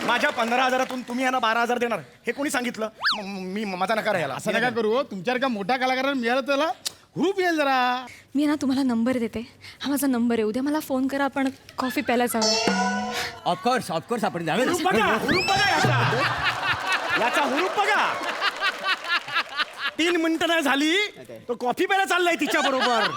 माझ्या 15,000तून तुम्ही यांना 12,000 देणार हे कोणी सांगितलं? मी माझा नकार आहे याला. असं नका करू. तुमच्यासारख्या मोठ्या कलाकारांना मिळालं त्याला हुरूप येईल जरा. मी ना तुम्हाला नंबर देते. हा माझा नंबर आहे. उद्या मला फोन करा, आपण कॉफी प्यायला जाऊ. ऑफकोर्स आपण जाऊया. हुरूप बघा याचा हुरूप बघा. 3 मिनिटं नाही झाली तो कॉफी प्यायला चाललाय तिच्या बरोबर.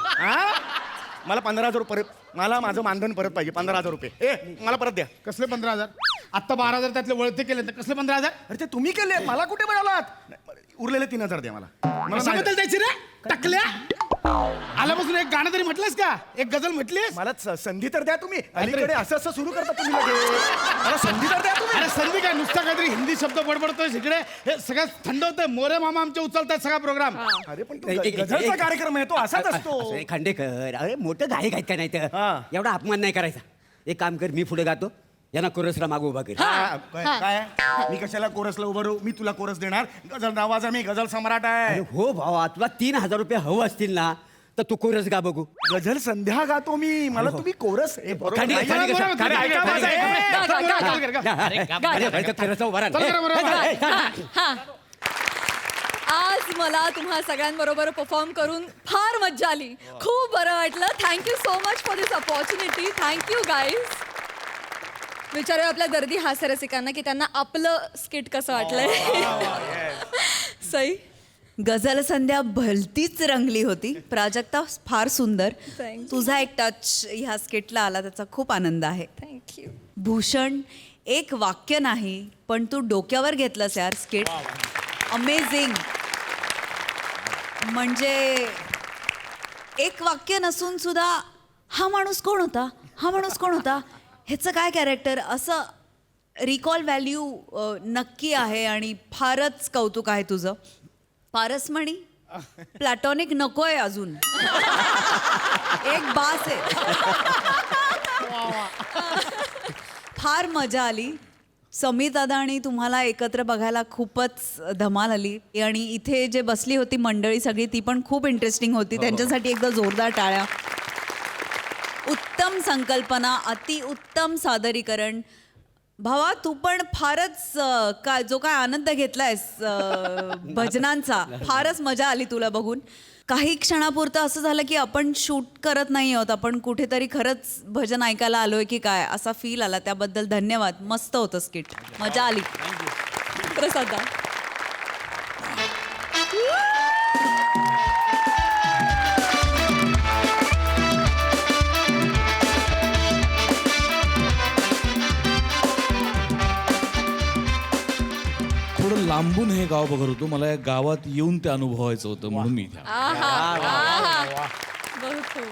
मला 15,000 परत, मला माझं मानधन परत पाहिजे. 15,000 रुपये मला परत द्या. कसले 15,000? आत्ता 12,000 त्यातले वळते केले तर कसले 15,000? अरे ते तुम्ही केले, मला कुठे मिळालात? उरलेले 3,000 द्या मला. मला कसं नाही- बदल द्यायची रे टाकल्या? आल्यापासून एक गाणं तरी म्हटलंस का? एक गझल म्हटलीस? मला संधी तर द्या तुम्ही. अलीकडे असं असं सुरू करता तुम्ही लगेच. मला संधी तर द्या तुम्ही. अरे संधी काय, नुसता काहीतरी हिंदी शब्द बडबडतोय इकडे. हे सगळं थंड होतंय. मोरे मामा आमचे उचलतात सगळा प्रोग्राम. अरे पण तो गझलचा कार्यक्रम आहे, तो असाच असतो. असं खांडेकर अरे मोठं गायक आहेत का नाही तर हा. एवढा अपमान नाही करायचा. एक काम कर, मी पुढे गातो, यांना कोरसला मागू उभा कर. काय मी कशाला कोरसला उभं राहू? मी तुला कोरस देणार. गझल नावाचा मी गझल सम्राट आहे. अरे हो भावा, तुला 3,000 रुपये हवं असतील ना तर तू कोरस गा बघू. गझल संध्या गातो मी, मला तुम्ही कोरस बरोबर खांडेकर, नाही. खांडेकर, अरे, खांडेकर, ऐका माझं, आज मला तुम्हा सगळ्यांबरोबर परफॉर्म करून फार मज्जा आली. खूप बरं वाटलं. Thank you so much for this opportunity. Thank you guys. विचारूया आपल्या दर्दी हास्य रसिकांना की त्यांना आपलं स्किट कसं वाटलंय. सई. गझल संध्या भलतीच रंगली होती. प्राजक्ता फार सुंदर. Thank you. तुझा एक टच ह्या स्किटला आला, त्याचा खूप आनंद आहे. थँक्यू. भूषण, एक वाक्य नाही पण तू डोक्यावर घेतलंस यार स्किट. अमेझिंग. म्हणजे एक वाक्य नसून सुद्धा हा माणूस कोण होता, हा माणूस कोण होता, ह्याचं काय कॅरेक्टर, असं रिकॉल व्हॅल्यू नक्की आहे आणि फारच कौतुक आहे तुझं. पारसमणी. प्लॅटॉनिक नकोय अजून. एक बास आहे. फार मजा आली. समीर दादा आणि तुम्हाला एकत्र बघायला खूपच धमाल आली. आणि इथे जे बसली होती मंडळी सगळी ती पण खूप इंटरेस्टिंग होती. त्यांच्यासाठी एकदा जोरदार टाळ्या. उत्तम संकल्पना, अतिउत्तम सादरीकरण. भावा तू पण फारच जो काय आनंद घेतलायस भजनांचा, फारच मजा आली तुला बघून. काही क्षणापुरतं असं झालं की आपण शूट करत नाही आहोत, आपण कुठेतरी खरंच भजन ऐकायला आलोय की काय असा फील आला. त्याबद्दल धन्यवाद. मस्त होतं स्किट, मजा आली. प्रसाद थोडं लांबून हे गाव बघत होतो. मला या गावात येऊन ते अनुभवायचं होतं म्हणून मी इथे आलो.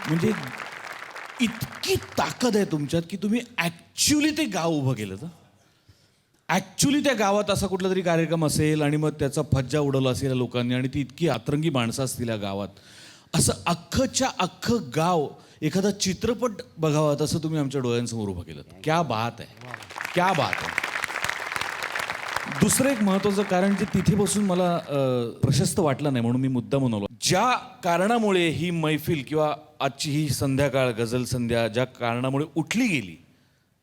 म्हणजे इतकी ताकद आहे तुमच्यात की तुम्ही ॲक्च्युली ते गाव उभं केलं तर ॲक्च्युली त्या गावात असा कुठला तरी कार्यक्रम असेल आणि मग त्याचा फज्जा उडवला असेल या लोकांनी आणि ती इतकी अतरंगी माणसं असतील या गावात. असं अख्खच्या अख्खं गाव एखादा चित्रपट बघावा तसं तुम्ही आमच्या डोळ्यांसमोर उभं केलं. क्या बात आहे, क्या बात आहे. दुसरं एक महत्त्वाचं कारण जे तिथे बसून मला प्रशस्त वाटलं नाही म्हणून मी मुद्दा म्हणवलो. ज्या कारणामुळे ही मैफिल किंवा आजची ही संध्याकाळ गझल संध्या ज्या कारणामुळे उठली गेली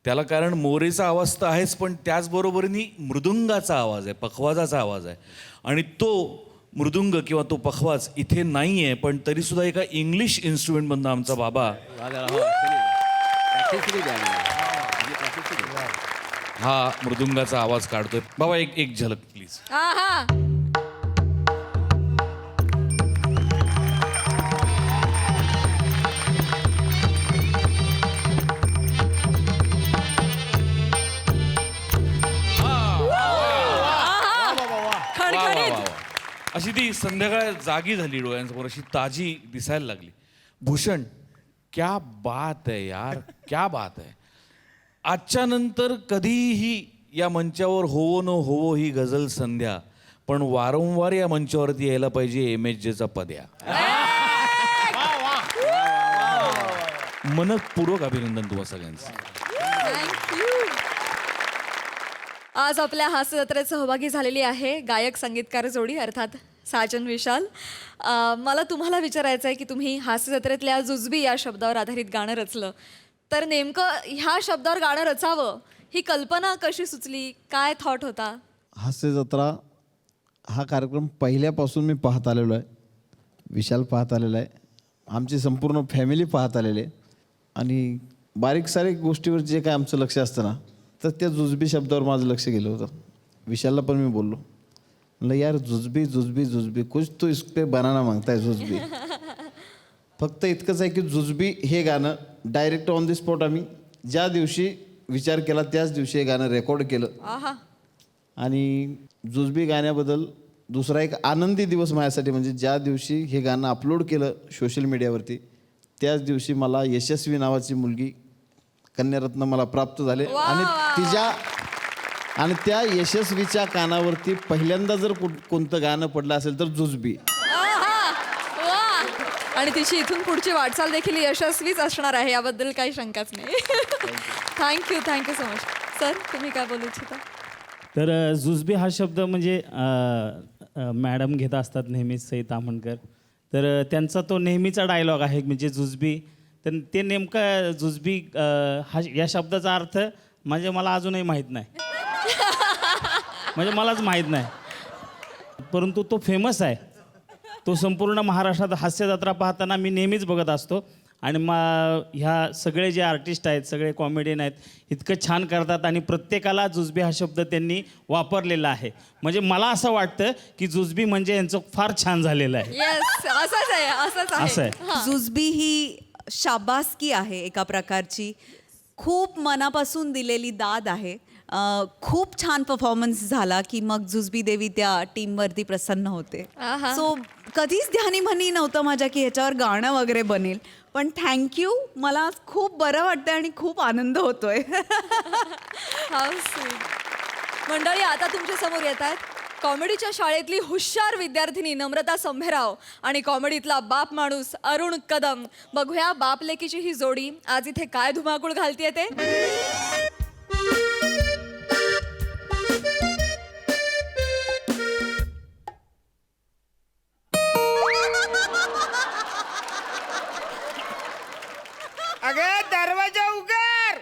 त्याला कारण मोरेचा आवाज तर आहेच, पण त्याचबरोबरीने मृदुंगाचा आवाज आहे, पखवाजाचा आवाज आहे. आणि तो मृदुंग किंवा तो पखवाज इथे नाही आहे, पण तरीसुद्धा एका इंग्लिश इन्स्ट्रुमेंटमधनं आमचा बाबा हा मृदुंगाचा आवाज काढतोय. बाबा एक झलक प्लीज. अशी ती संध्याकाळ जागी झाली डोळ्यांसमोर, अशी ताजी दिसायला लागली. भूषण, क्या बात आहे यार, क्या बात आहे. आजच्या नंतर कधीही या मंचावर होवो न होवो ही गझल संध्या, पण वारंवार या मंचावरती यायला पाहिजे MSJचा पद्या. मनपूर्वक अभिनंदन तुम्हा सगळ्यांचं. आज आपल्या हास्य जत्रेत सहभागी झालेली आहे गायक संगीतकार जोडी अर्थात साजन विशाल. मला तुम्हाला विचारायचं आहे की तुम्ही हास्य जत्रेतल्या जुजबी या शब्दावर आधारित गाणं रचलं, तर नेमकं ह्या शब्दावर गाणं रचावं ही कल्पना कशी सुचली, काय थॉट होता? हास्य जत्रा हा कार्यक्रम पहिल्यापासून मी पाहत आलेलो आहे. विशाल पाहत आलेला आहे, आमची संपूर्ण फॅमिली पाहत आलेली आहे. आणि बारीक सारीक गोष्टीवर जे काय आमचं लक्ष असतं ना, तर त्या जुजबी शब्दावर माझं लक्ष गेलं होतं. विशालला पण मी बोललो, म्हणलं यार जुजबी जुजबी जुजबी कुछ तो इस पे बनाना मागताय जुजबी. फक्त इतकंच आहे की जुजबी हे गाणं डायरेक्ट ऑन द स्पॉट आम्ही ज्या दिवशी विचार केला त्याच दिवशी हे गाणं रेकॉर्ड केलं. आणि जुजबी गाण्याबद्दल दुसरा एक आनंदी दिवस माझ्यासाठी म्हणजे ज्या दिवशी हे गाणं अपलोड केलं सोशल मीडियावरती त्याच दिवशी मला यशस्वी नावाची मुलगी कन्यारत्न मला प्राप्त झाले. आणि त्या यशस्वीच्या कानावरती पहिल्यांदा जर कोणतं गाणं पडलं असेल तर जुजबी. आणि तिची इथून पुढची वाटचाल देखील यशस्वीच असणार आहे, याबद्दल काही शंकाच नाही. Thank you so much. सर तुम्ही काय बोलू इच्छिता? तर जुजबी हा शब्द म्हणजे मॅडम घेत असतात नेहमीच सई ताम्हणकर, तर त्यांचा तो नेहमीचा डायलॉग आहे म्हणजे जुजबी. तर ते नेमकं जुजबी हा या शब्दाचा अर्थ म्हणजे मला अजूनही माहीत नाही, म्हणजे मलाच माहीत नाही, परंतु तो फेमस आहे. तो संपूर्ण महाराष्ट्रात हास्य जत्रा पाहताना मी नेहमीच बघत असतो. आणि ह्या सगळे जे आर्टिस्ट आहेत, सगळे कॉमेडियन आहेत, इतकं छान करतात आणि प्रत्येकाला जुजबी हा शब्द त्यांनी वापरलेला आहे. म्हणजे मला असं वाटतं की जुजबी म्हणजे यांचं फार छान झालेलं आहे. असंच आहे. जुजबी ही शाबासकी आहे एका प्रकारची, खूप मनापासून दिलेली दाद आहे. खूप छान परफॉर्मन्स झाला की मग जुजबी देवी त्या टीमवरती प्रसन्न होते. सो कधीच ध्यानी म्हणी नव्हतं माझ्या की ह्याच्यावर गाणं वगैरे बनेल, पण थँक्यू. मला खूप बरं वाटतं आणि खूप आनंद होतोय. मंडळी आता तुमच्या समोर येत आहेत कॉमेडीच्या शाळेतली हुशार विद्यार्थिनी नम्रता संभेराव आणि कॉमेडीतला बाप माणूस अरुण कदम. बघूया बाप लेकीची ही जोडी आज इथे काय धुमाकूळ घालतीये ते. अगं दरवाजा उघड.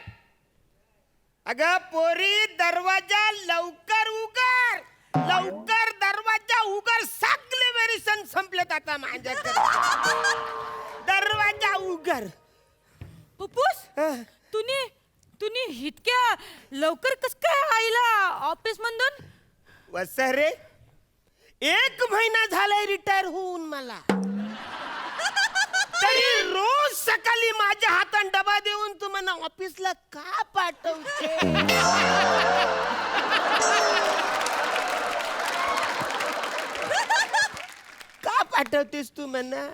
अगं पोरी दरवाजा लवकर उघड. लवकर दरवाजा उघड. सगळे वेरिसन संपलेत आता माझ्याकडे. दरवाजा उघड. पप्पूस तुम्ही इतक्या लवकर कस काय आईला ऑफिस मधून? वसरे 1 महिना झालाय रिटायर होऊन मला. तरी रोज सकाळी माझ्या हातात डबा देऊन तुम्हाला ऑफिसला का पाठवते? का पाठवतेस तू म्हणा?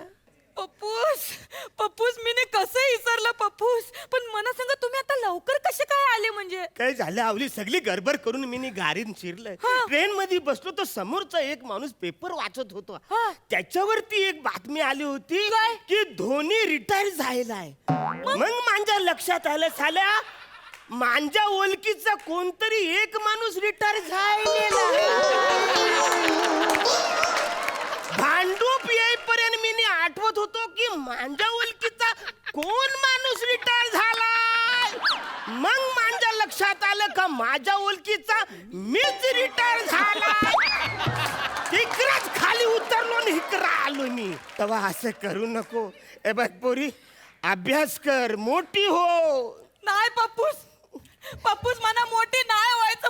पप्पूस मी कसं विसरलं पप्पूस. पण मला सांगा तुम्ही आता लवकर कसे काय आले म्हणजे? काय झालं आवली सगळी गडबड करून मी गाडीत शिरलंय. ट्रेन मध्ये बसलो तर समोरचा एक माणूस पेपर वाचत होता. त्याच्यावरती एक बातमी आली होती की धोनी रिटायर झालाय. मग माझ्या लक्षात आलं साल्या माझ्या ओळखीचा कोणतरी एक माणूस रिटायर झालेला. भांडूप येईपर्यंत मी आठवत होतो की माझ्या ओळखीचा कोण माणूस रिटायर झालाय. मग माझ्या लक्षात आलं का माझ्या ओळखीचा मीच रिटायर झालाय. इकडेच खाली उतरलो आणि इकडे आलो मी. तेव्हा असं करू नको. ए बघ पोरी अभ्यास कर मोठी हो. नाही पप्पूस मला मोठी नाही व्हायचं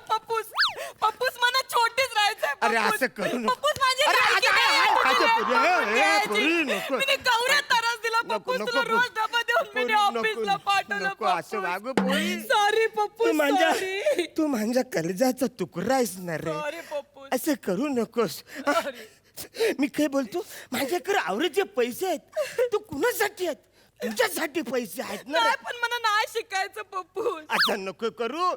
पप्पूस मला छोटीच राहायचं. अरे असं करू नको. पप्पूस माझी अरे, लायकी अरे, नाही. अरे, तुझी अरे, लायकी अरे, नाही. अरे, पोरी, नको. मी गौऱ्यात त्रास दिला पप्पूस. नको, तुला नको, रोज डबा देऊन मी पोरी, ऑफिसला नको, पाठवलं नको, असं वागू पोरी. सॉरी पप्पूस. तू माझ्या कर्जाचा तुकडा आहेस ना रे. सॉरी पप्पूस. असं करू नकोस. मी काय बोलतो माझ्याकडे आवडीचे पैसे आहेत. तू कुणासाठी आहेत? तुझ्यासाठी पैसे आहेत ना रे. नाही पण मला नाही शिकायचं पप्पूस. असं नको करू.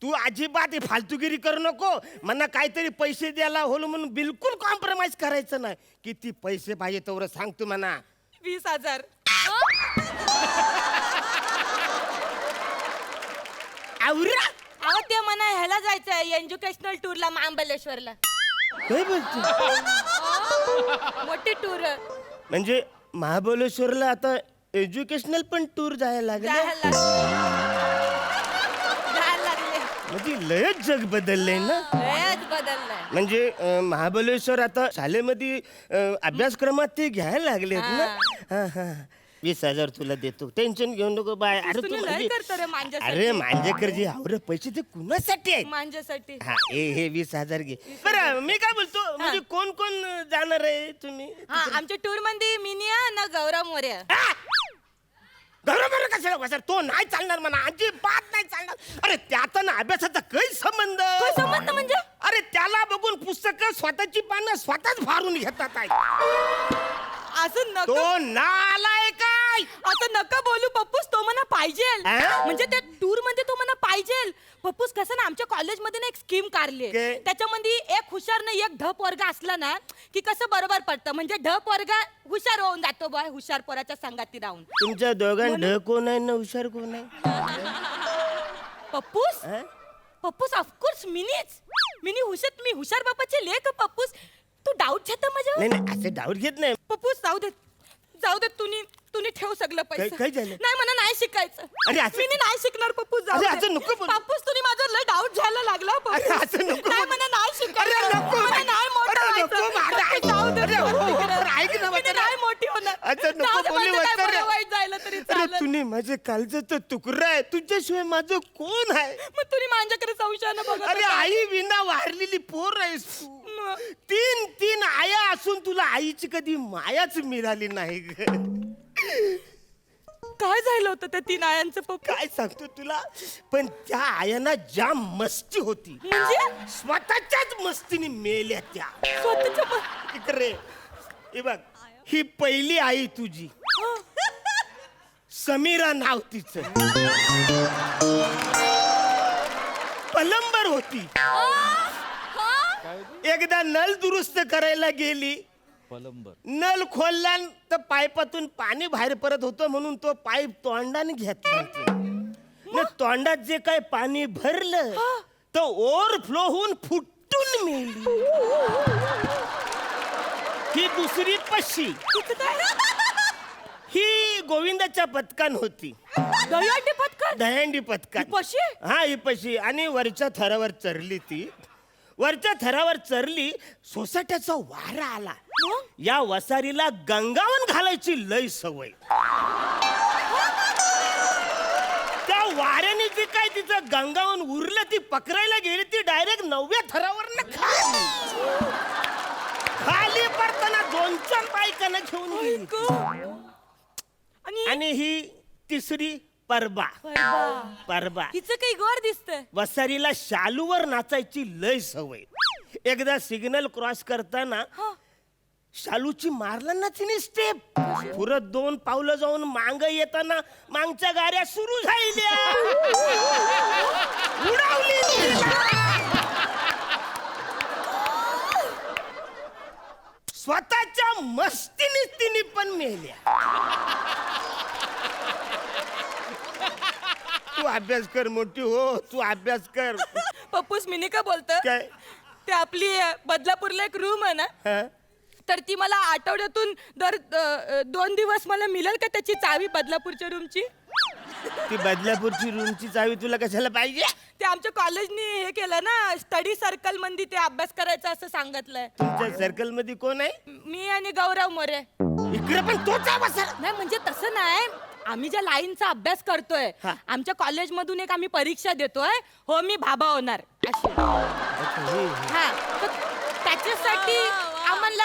तू अजिबात फालतूगिरी करू नको. मला काहीतरी पैसे द्यायला होलो म्हणून बिलकुल कॉम्प्रोमाइज करायचं नाही. किती पैसे पाहिजे तेवढं सांग तू म्हणा. 20,000. आवरा अहो ते म्हणा ह्याला जायचंय एज्युकेशनल टूरला महाबलेश्वरला. काय बोलतो? मोठी टूर म्हणजे महाबळेश्वरला आता एज्युकेशनल पण टूर जायला लागले. म्हणजे लयच जग बदललंय ना. लयच बदललाय. म्हणजे महाबळेश्वर आता शाळेमध्ये अभ्यासक्रमात ते घ्यायला लागलेत ना. हा हा 20,000 तुला देतो. टेन्शन घेऊ नको बाय. अरे तू लय करतो रे मांज्यासाठी. अरे माझ्याकडे जे आवडे पैसे ते कुणासाठी आहेत? मांज्यासाठी. हा हे 20,000 घे. बरं मी काय बोलतो म्हणजे कोण कोण जाणार आहे तुम्ही? हा आमच्या टूर मध्ये मिनिया ना गौरव मोर्या. बरोबर कशाला बसर तो नाही चालणार म्हणा. अजिबात नाही चालणार. अरे त्याचा ना अभ्यासाचा काही संबंध. संबंध म्हणजे? अरे त्याला बघून पुस्तकं स्वतःची पानं स्वतःच फाडून घेतात आहे. असं नको. तो नालाय काय असं नका बोलू पप्पूस. तो म्हणा पाहिजे. म्हणजे त्या टूर मध्ये तो म्हणा पाहिजे. पप्पूस कसं ना आमच्या कॉलेजमध्ये ना एक स्कीम काढली. काय? त्याच्यामध्ये एक हुशार नाही एक ढप वर्ग असला ना की कसं बरोबर पडतं. म्हणजे ढप वर्ग हुशार होऊन जातो बॉय हुशार पोराच्या संगाती राहून. तुमच्या दोघांना कोण आहे ना हुशार कोण आहे? पप्पूस ऑफकोर्स मिनी हुशार बापाचे लेख पप्पूस. तू डाऊट घेता माझ्या? नाही नाही असे डाऊट घेत नाही. पप्पूस जाऊ दे तुम्ही ठेव सगळं पैसे. काय झालं? नाही मला नाही शिकायचं. अरे असं- मी नाही शिकणार पप्पूस. अरे असं नको बोलू. पप्पूस तुम्ही माझं लय डाऊट घ्यायला लागला अरे असं नको नाही बोलू. मला नाही अरे शिकायचं. नको. मला नाही मोठं अरे नको. व्हायचं. अरे ऐक. जाऊ दे, अरे जाऊ दे. हो, हो. अरे ऐक ना मी म्हातारा. नाही मोठी होणार. अच्छा नको जाऊ दे, बोलू म्हणजे काय म्हातारा. बरं वाईट झालं तरी अरे चालेल. तुम्ही माझे काळजाचा तुकडा आहे. तुझ्याशिवाय माझं कोण आहे? मग तुम्ही माझ्याकडे संशयानं बघत अरे होता. आई विना वारलेली पोर आहेस तू. तीन आया असून तुला आईची कधी मायाच मिळाली नाही ग. काय झालं होतं त्या 3 आयांचं पप्पू? काय सांगतो तुला पण त्या आयांना जाम मस्ती होती. म्हणजे स्वतःच्याच मस्तीने मेल्या त्या. स्वतःच्या इकडे हे बघ ही पहिली आई तुझी समीरा नाव तिचं. प्लंबर होती. एकदा नल दुरुस्त करायला गेली, नल खोलला तर पाईपातून पाणी बाहेर पडत होतं म्हणून तो पाईप तोंडाने घेतला. न तोंडात जे काय पाणी भरलं तर ओव्हरफ्लो होऊन फुटून मेली. ही दुसरी पशी. ही गोविंदाच्या पथकान होती. दहीहंडी पथकान. हा ही पशी. आणि वरच्या थरावर चरली ती. वरच्या थरावर चरली, सोसाट्याचा वारा आला. या वसारीला गंगावन घालायची लय सवय. त्या वाऱ्याने जी काय तिचं गंगावन उरलं ती पकडायला गेली, ती डायरेक्ट 9व्या थरावर खाली पडताना 2-4 बायकांना घेऊन गेली. आणि ही तिसरी परबा. परबा हिचं काही गोर दिसतंय. वसारीला शालूवर नाचायची लय सवय. एकदा सिग्नल क्रॉस करताना शालूची मारला ना तिने स्टेप. पुरत 2 पावलं जाऊन मांग येताना मागच्या गाड्या सुरू झाल्या. उडवली. स्वतःच्या मस्तीने तिने पण मेल्या. तू अभ्यास कर मोठी हो, तू अभ्यास कर. पप्पूस मी का बोलत काय? ते आपली बदलापूरला एक रूम आहे ना, हा? तर ती मला आठवड्यातून दर 2 दिवस मला मिळेल का त्याची चावी बदलापूरच्या रूमची? ती बदलापूरची रूमची चावी तुला कशाला पाहिजे? ते आमच्या कॉलेजनी हे केलं ना, स्टडी सर्कल मध्ये ते अभ्यास करायचा असं सांगितलंय. तुमच्या सर्कल मध्ये कोण आहे? मी आणि गौरव मोरे. इकडे पण तोच आहे. नाही म्हणजे तसं नाही, आम्ही ज्या लाईनचा अभ्यास करतोय, हा. आमच्या कॉलेजमधून एक आम्ही परीक्षा देतोय. हो मी भाबा होणार अशी. हा तर त्याच्यासाठी आम्हाला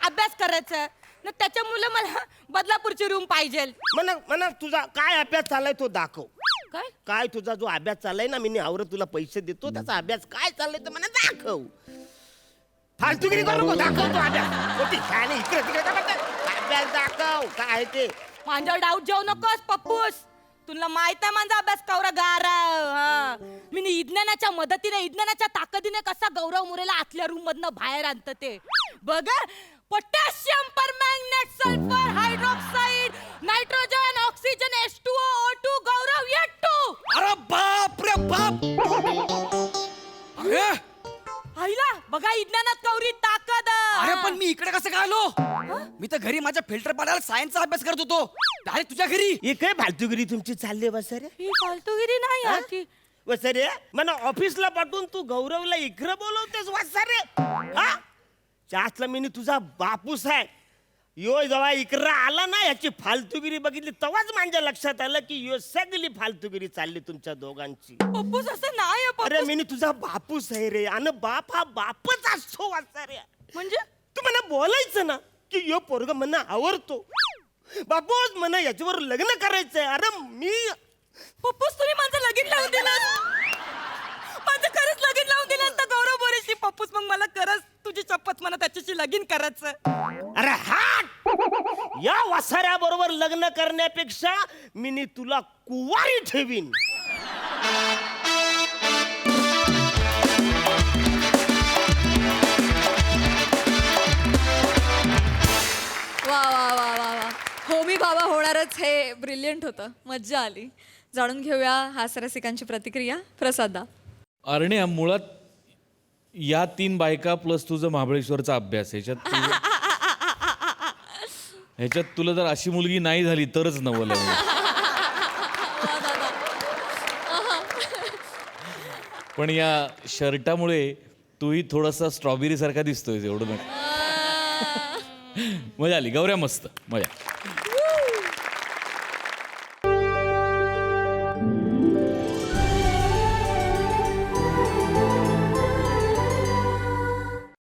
अभ्यास करायचा ना, त्याच्यामुळे मला बदलापूरची रूम पाहिजे. म्हणा तुझा काय अभ्यास चाललाय तो दाखव. काय काय तुझा जो अभ्यास चाललाय ना, मी आवरत तुला पैसे देतो, त्याचा अभ्यास काय चाललाय तर मला दाखव. फालतूगिरी करू नको, दाखव तो अभ्यास. मोठी छान आहे, इकडे तिकडे अभ्यास दाखव काय ते. माझ्यावर डाऊट जाऊ नकोस पप्पूस, तुला माहित आहे माझा अभ्यास कवरा गारा. मी विज्ञानाच्या मदतीने, विज्ञानाच्या ताकदीने कसा गौरव मुरेला आतल्या रूम मधनं बाहेर आणत ते बघ. Potassium permanganate sulphur hydroxide nitrogen oxygen H2O O2 Gaurav H2. अरे बाप रे बाप. अरे आईला बघा विज्ञानात कवरी ताकद. अरे पण मी इकडे कसं काय आलो? मी तर घरी माझ्या फिल्टर पाडायला सायन्सचा अभ्यास करत होतो. डायरेक्ट तुझ्या घरी. ही काय फालतूगिरी तुमची चालली वसरे? ही फालतूगिरी नाही हा? की वसरे मला ऑफिसला पाठवून तू गौरवला इकडे बोलवतेस वसरे? हा चाचला मी तुझा बापूस आहे. यो जेव्हा इकडं आला ना, याची फालतूगिरी बघितली तेव्हाच माझ्या लक्षात आलं की यो सगळी फालतूगिरी चालली तुमच्या दोघांची. पप्पूस असं नाही. अरे मी तुझा बापूस आहे रे, आणि बाप हा बापच असतो वाचाऱ्या. म्हणजे तू मला बोलायचं ना की यो पोरग म्हणा आवडतो, बापूस म्हणा याच्यावर लग्न करायचंय. अरे मी पप्पूस तुम्ही माझं लगीन लावून दिलं. माझं खरंच लगीन लावून दिलं तर गौरव बोरेशी. पप्पूस मग मला खरंच तुझी शपथ म्हणा त्याच्याशी लगीन करायचं. अरे हा या वासाऱ्या बरोबर लग्न करण्यापेक्षा मी तुला कुवारी ठेवीन. वा वा वा वा वा. हो मी बाबा होणारच हे ब्रिलियंट होतं, मज्जा आली. जाणून घेऊया हास्यरसिकांची प्रतिक्रिया. प्रसादा. अरण्या, मुळात या 3 बायका प्लस तुझं महाबळेश्वरचा अभ्यास, ह्याच्यात तुला जर अशी मुलगी नाही झाली तरच नवल आहे. पण या शर्टामुळे तूही थोडासा स्ट्रॉबेरी सारखा दिसतोय, एवढं नाही. मजा आली गौऱ्या, मस्त मजा.